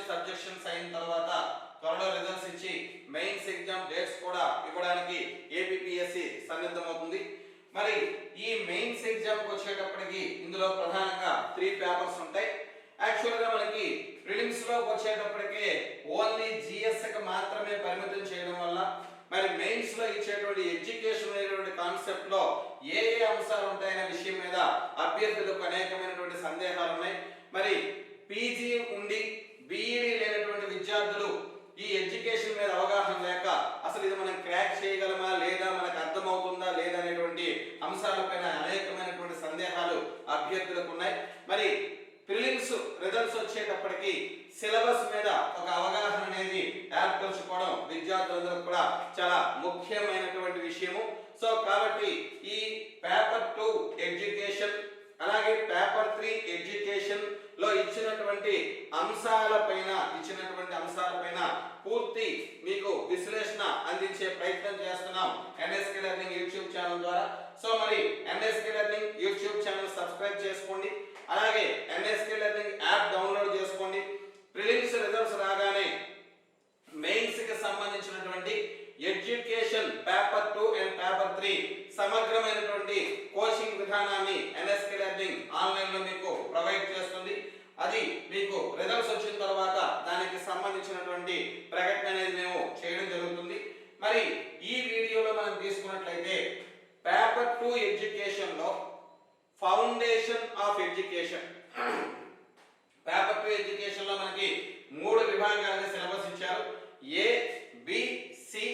Additional సబ్జెక్షన్స్ అయిన తర్వాత త్వరలో రిజల్ట్స్ ఇచ్చి మెయిన్స్ ఎగ్జామ్ డేట్స్ కూడా ఇవ్వడానికి ఏపీపీఎస్సీ సన్నద్ధమవుతుంది. మరి ఈ మెయిన్స్ ఎగ్జామ్ కి వచ్చేటప్పటికి ఇందులో ప్రధానంగా 3 పేపర్స్ ఉంటాయి. యాక్చువల్ గా మనకి ప్రిలిమ్స్ లో వచ్చేటప్పటికి ఓన్లీ జిఎస్ కి మాత్రమే పరిమితం చేయడం వల్ల మరి మెయిన్స్ లో ఇచ్చేటువంటి ఎడ్యుకేషన్ అనేటువంటి కాన్సెప్ట్ లో ఏ ఏ అంశాలు ఉంటాయనే విషయం మీద అభ్యర్థులకు అనేకమైనటువంటి సందేహాలు ఉన్నాయి. మరి పీజీ ఉండి బీఈడీ లేనటువంటి విద్యార్థులు ఈ ఎడ్యుకేషన్ మీద అవగాహన లేక అసలు ఇది మనం క్రాక్ చేయగలమా లేదా, మనకు అర్థమవుతుందా లేదా అనేటువంటి అంశాలపైన అనేకమైనటువంటి సందేహాలు అభ్యర్థులకు ఉన్నాయి. మరి ప్రిలిమ్స్ రిజల్ట్స్ వచ్చేటప్పటికి సిలబస్ మీద ఒక అవగాహన అనేది ఏర్పరచుకోవడం విద్యార్థులందరూ కూడా చాలా ముఖ్యమైనటువంటి విషయము. సో కాబట్టి ఈ పేపర్ 2 ఎడ్యుకేషన్ అలాగే పేపర్ 3 ఎడ్యుకేషన్ లో ఇచ్చినటువంటి అంశాలపైన పూర్తి మీకు విశ్లేషణ అందించే ప్రయత్నం చేస్తున్నాం ఎన్ఎస్కే లెర్నింగ్ యూట్యూబ్ ఛానల్ ద్వారా. సో మరి NSK learning YouTube channel subscribe చేసుకోండి, అలాగే ఎన్ఎస్కే లెర్నింగ్ యాప్ డౌన్లోడ్ చేసుకోండి. ప్రిలిమ్స్ రిజల్ట్స్ రాగానే మెయిన్స్ కి సంబంధించినటువంటి ఎడ్యుకేషన్ పేపర్ 2 అండ్ పేపర్ 3 సమగ్రమైనటువంటి కోచింగ్ విధానాన్ని ఎన్ఎస్కే లెర్నింగ్ ఆన్లైన్ లో మీకు ప్రొవైడ్ చేస్తుంది. అది మీకు రిజల్ట్స్ వచ్చిన తర్వాత దానికి సంబంధించినటువంటి ప్రకటన అనేది మేము చేయడం జరుగుతుంది. మరి ఈ వీడియోలో మనం తీసుకున్నట్లయితే పేపర్ 2 ఎడ్యుకేషన్ లో foundation of education, paper 2 education లో మనకి 3 విభాగాలుగా సిలబస్ ఇచ్చారు. A B C.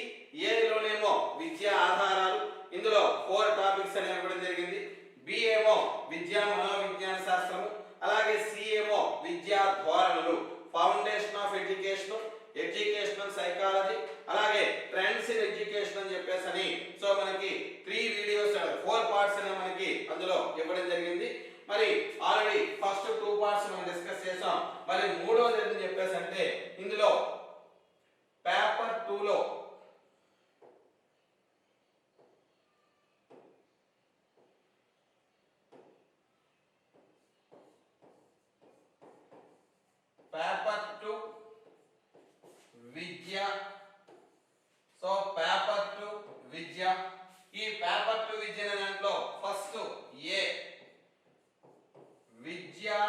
ఏ లోనేమో విద్యా ఆధారాలు, ఇందులో 4 టాపిక్స్ అనేవి ఇవ్వడం జరిగింది. బి ఏమో విద్యా మనోవిజ్ఞాన శాస్త్రము, అలాగే సి ఏమో విద్యా ధోరణులు, foundation of education, educational psychology, అలాగే ట్రెండ్స్ ఇన్ ఎడ్యుకేషన్ అని చెప్పేసి సో మనకి 3 వీడియోస్ 4 పార్ట్స్ అనేవి మనకి అందులో ఇవ్వడం జరిగింది. మరి ఆల్రెడీ ఫస్ట్ 2 పార్ట్స్ మనం డిస్కస్ చేసాం. మరి మూడోది ఏంటని చెప్పేసి అంటే ఇందులో పేపర్ 2 లో పేపర్ 2 విద్య. సో పేపర్ 2 విద్య, ఈ పేపర్ 2 విద్య దాంట్లో ఫస్ట్ ఏ విద్యా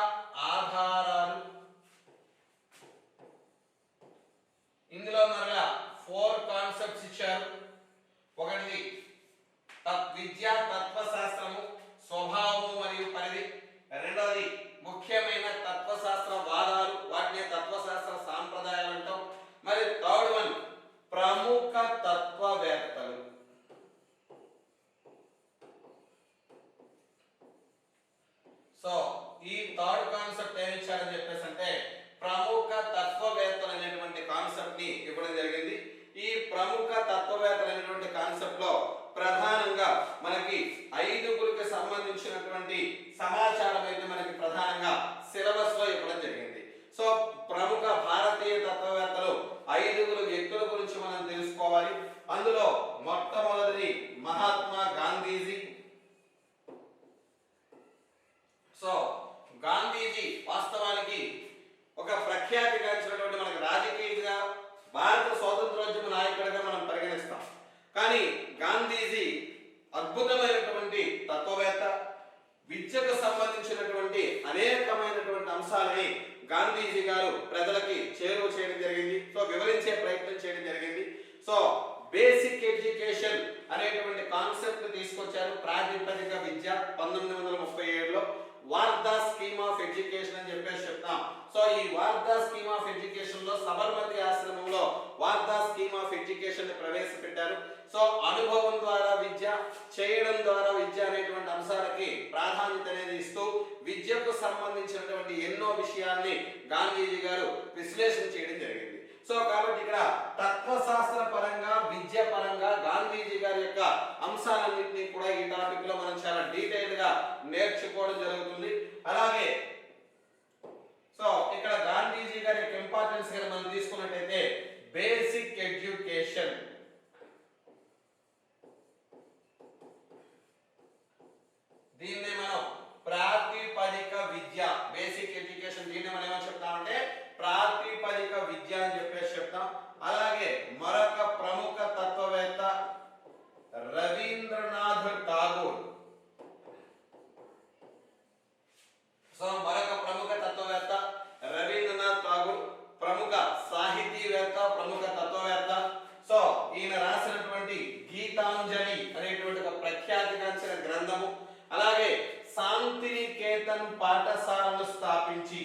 ఆధారాలు, ఇందులో మరలా 4 కాన్సెప్ట్స్ ఇచ్చారు. ఒకటి విద్యా తత్వశాస్త్రము, స్వభావము మరియు పరిధి. రెండవది ముఖ్యమైన తత్వశాస్త్ర వాదాలు, వాటిని తత్వశాస్త్ర సాంప్రదాయాలు అంటాం. మరి థర్డ్ వన్ ప్రముఖ తత్వవేత్తలు. సో ఈ థర్డ్ కాన్సెప్ట్ ఏమి ఇచ్చారని చెప్పేసి అంటే ప్రముఖ తత్వవేత్తలు అనేటువంటి కాన్సెప్ట్ ని ఇవ్వడం జరిగింది. ఈ ప్రముఖ తత్వవేత్తలు అనేటువంటి కాన్సెప్ట్ లో ప్రధానంగా మనకి 5గురికి సంబంధించినటువంటి సమాచారం అయితే మనకి ప్రధానంగా సిలబస్ లో ఇవ్వడం జరిగింది. సో ప్రముఖ భారతీయ తత్వవేత్తలు 5గురు వ్యక్తుల గురించి మనం తెలుసుకోవాలి. అందులో మొట్టమొదటిది మహాత్మా గాంధీజీ. సో గాంధీజీ వాస్తవానికి ఒక ప్రఖ్యాతిగాంచినటువంటి మనకు రాజకీయంగా భారత స్వాతంత్రోద్యమ నాయకుడిగా మనం పరిగణిస్తాం. కానీ గాంధీజీ అద్భుతమైనటువంటి తత్వవేత్త. విద్యకు సంబంధించినటువంటి అనేకమైనటువంటి అంశాలని గాంధీజీ గారు ప్రజలకి చేరువ చేయడం జరిగింది. సో వివరించే ప్రయత్నం చేయడం జరిగింది. సో బేసిక్ ఎడ్యుకేషన్ అనేటువంటి కాన్సెప్ట్ తీసుకొచ్చారు. ప్రాతిపదిక విద్య 1937లో వార్ధా స్కీమ్ ఆఫ్ ఎడ్యుకేషన్ అని చెప్పేసి చెప్తాం. సో ఈ వార్ధా స్కీమ్ ఆఫ్ ఎడ్యుకేషన్ లో సబర్మతి ఆశ్రమంలో వార్ధా స్కీమ్ ఆఫ్ ఎడ్యుకేషన్ ని ప్రవేశపెట్టారు. సో అనుభవం ద్వారా విద్య, చేయడం ద్వారా విద్య అనేటువంటి అంశాలకి ప్రాధాన్యత అనేది ఇస్తూ విద్యకు సంబంధించినటువంటి ఎన్నో విషయాల్ని గాంధీజీ గారు విశ్లేషణ చేయడం జరిగింది. సో కాబట్టి ఇక్కడ తత్వశాస్త్ర పరంగా, విద్య పరంగా గాంధీజీ గారి యొక్క అంశాలన్నింటినీ కూడా ఈ టాపిక్ లో మనం చాలా డీటెయిల్ గా నేర్చుకోవడం జరుగుతుంది. అలాగే సో ఇక్కడ గాంధీజీ గారి యొక్క ఇంపార్టెన్స్ గా మనం తీసుకున్నట్లయితే బేసిక్ ఎడ్యుకేషన్, దీన్నే మనం ప్రాతిపదిక విద్య, బేసిక్ ఎడ్యుకేషన్, దీన్ని మనం ఏమని చెప్తామంటే ప్రాతిపదిక శాంతినికేతన్ పాఠశాలను స్థాపించి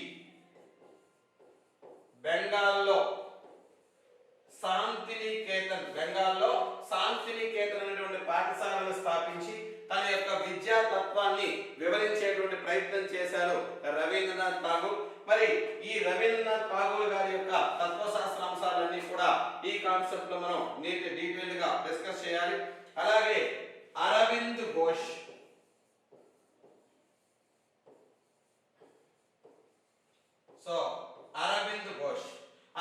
బెంగాల్లో శాంతినికేతన్ అనేటువంటి పాఠశాలను స్థాపించి తన యొక్క విద్యా తత్వాన్ని వివరించేటువంటి ప్రయత్నం చేశారు రవీంద్రనాథ్ ఠాగూర్. మరి ఈ రవీంద్రనాథ్ ఠాగూర్ గారి యొక్క తత్వశాస్త్ర అంశాలన్నీ కూడా ఈ కాన్సెప్ట్ లో మనం డీటెయిల్ గా డిస్కస్ చేయాలి. అలాగే అరవింద్ ఘోష్,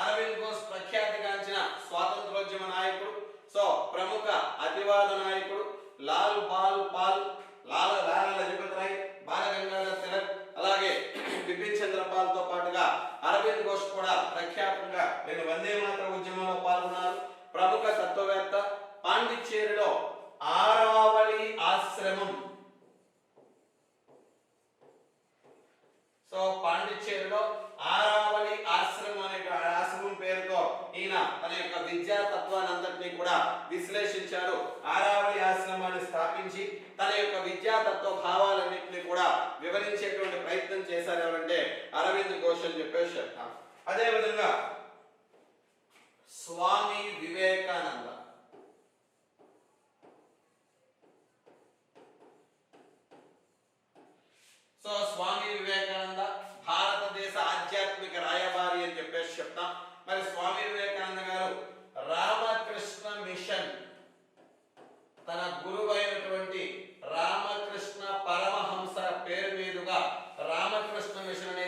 అరవింద్ ఘోష్ ప్రఖ్యాతిగాంచిన స్వాతంత్రోద్యమ నాయకుడు, ప్రముఖ అతివాద నాయకుడు, లాలా లజపతి రాయ్, బాల గంగాధర్ తిలక్, అలాగే బిపిన్ చంద్రపాల్ తో పాటుగా అరవింద్ ఘోష్ కూడా ప్రఖ్యాతంగా వందే మాతర ఉద్యమంలో పాల్గొన్నారు. ప్రముఖ తత్వవేత్త. పాండిచ్చేరిలో ఆరావళి ఆశ్రమం, పాండిచ్చేరిలో ఆరావళి ఆశ్రమం అనే ఆశ్రమం పేరుతో ఈయన తన యొక్క విద్యా తత్వాన్ని అంతటినీ కూడా విశ్లేషించారు. ఆరావళి ఆశ్రమాన్ని స్థాపించి తన యొక్క విద్యా తత్వ భావాలన్నింటినీ కూడా వివరించేటువంటి ప్రయత్నం చేశారు ఎవరంటే అరవింద్ ఘోష్ అని చెప్పేసి చెప్తాం. అదే విధంగా స్వామి వివేకానంద, స్వామి వివేకానంద భారతదేశ ఆధ్యాత్మిక రాయబారి అని చెప్పేసి చెప్తాం. మరి స్వామి వివేకానంద గారు రామకృష్ణ మిషన్, తన గురువు అయినటువంటి రామకృష్ణ పరమహంస పేరు మీదుగా రామకృష్ణ మిషన్ అనే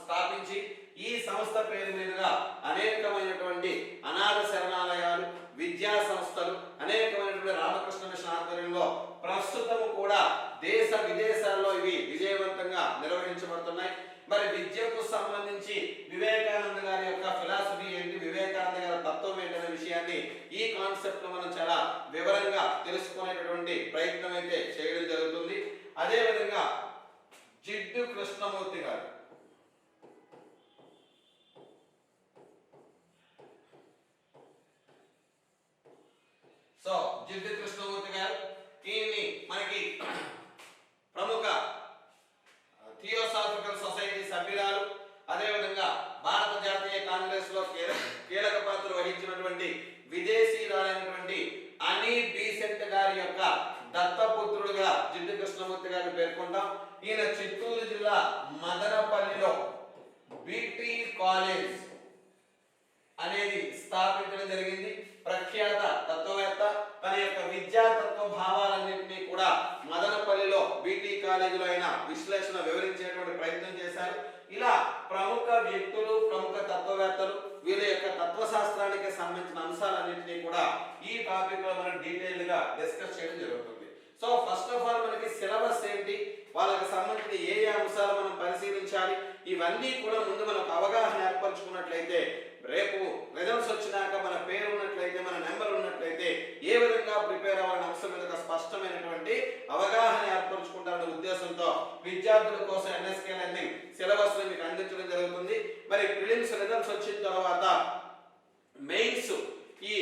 స్థాపించి ఈ సంస్థ పేరు మీదుగా అనేకమైనటువంటి అనాథ శరణాలయాలు, విద్యా సంస్థలు, అనేకమైనటువంటి రామకృష్ణ మిషన్ ఆధ్వర్యంలో ప్రస్తుతము కూడా దేశ విదేశాల్లో ఇవి విజయవంతంగా నిర్వహించబడుతున్నాయి. మరి విద్యకు సంబంధించి వివేకానంద గారి యొక్క ఫిలాసఫీ ఏంటి, వివేకానంద గారి తత్వం ఏంటనే విషయాన్ని ఈ కాన్సెప్ట్ లో మనం చాలా వివరంగా తెలుసుకునేటటువంటి ప్రయత్నం అయితే చేయడం జరుగుతుంది. అదే విధంగా జిడ్డు కృష్ణమూర్తి గారు, జిడ్డు కృష్ణమూర్తి గారు ఈయన్ని మనకి ప్రముఖ థియోసాఫికల్ సొసైటీ సభ్యురాలు, అదేవిధంగా భారత జాతీయ కాంగ్రెస్ లో కీలక పాత్ర వహించినటువంటి విదేశీయులైనటువంటి అని బీసెంట్ గారి యొక్క దత్తపుత్రుడుగా జిడ్డు కృష్ణమూర్తి గారిని పేర్కొంటాం. ఈయన చిత్తూరు జిల్లా మదనపల్లిలో బీటీ కాలేజ్ అనేది స్థాపించడం జరిగింది. ప్రఖ్యాత తత్వవేత్త. తన యొక్క విద్యా తత్వ భావాలన్నింటినీ కూడా మదనపల్లిలో బీటీ కాలేజీలో ఆయన విశ్లేషణ వివరించేటువంటి ప్రయత్నం చేశారు. ఇలా ప్రముఖ వ్యక్తులు, ప్రముఖ తత్వవేత్తలు వీళ్ళ యొక్క తత్వశాస్త్రానికి సంబంధించిన అంశాలన్నింటినీ కూడా ఈ టాపిక్ లో మనం డీటెయిల్ గా డిస్కస్ చేయడం జరుగుతుంది. ఫస్ట్ ఆఫ్ ఆల్ మనకి సిలబస్ ఏంటి, వాళ్ళకి సంబంధించిన ఏ అంశాలు మనం పరిశీలించాలి, ఇవన్నీ కూడా ముందు మనం అవగాహన ఏర్పరచుకున్నట్లయితే రేపు రిజల్ట్స్ వచ్చినాక మన పేరు ఉన్నట్లయితే, మన నెంబర్ ఉన్నట్లయితే ఏ విధంగా ప్రిపేర్ అవ్వాలనే అంశం మీద స్పష్టమైనటువంటి అవగాహన ఏర్పరచుకుంటారనే ఉద్దేశంతో విద్యార్థుల కోసం ఎన్ఎస్కే లెర్నింగ్ సిలబస్ ని మీకు అందించడం జరుగుతుంది. మరి ప్రిలిమ్స్ రిజల్ట్స్ వచ్చిన తర్వాత మెయిన్స్ ఈ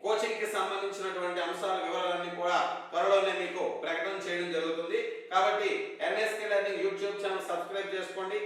కోచింగ్ కి సంబంధించినటువంటి అంశాల వివరాలన్నీ కూడా త్వరలోనే మీకు ప్రకటన చేయడం జరుగుతుంది. కాబట్టి NSK learning YouTube channel subscribe చేసుకోండి.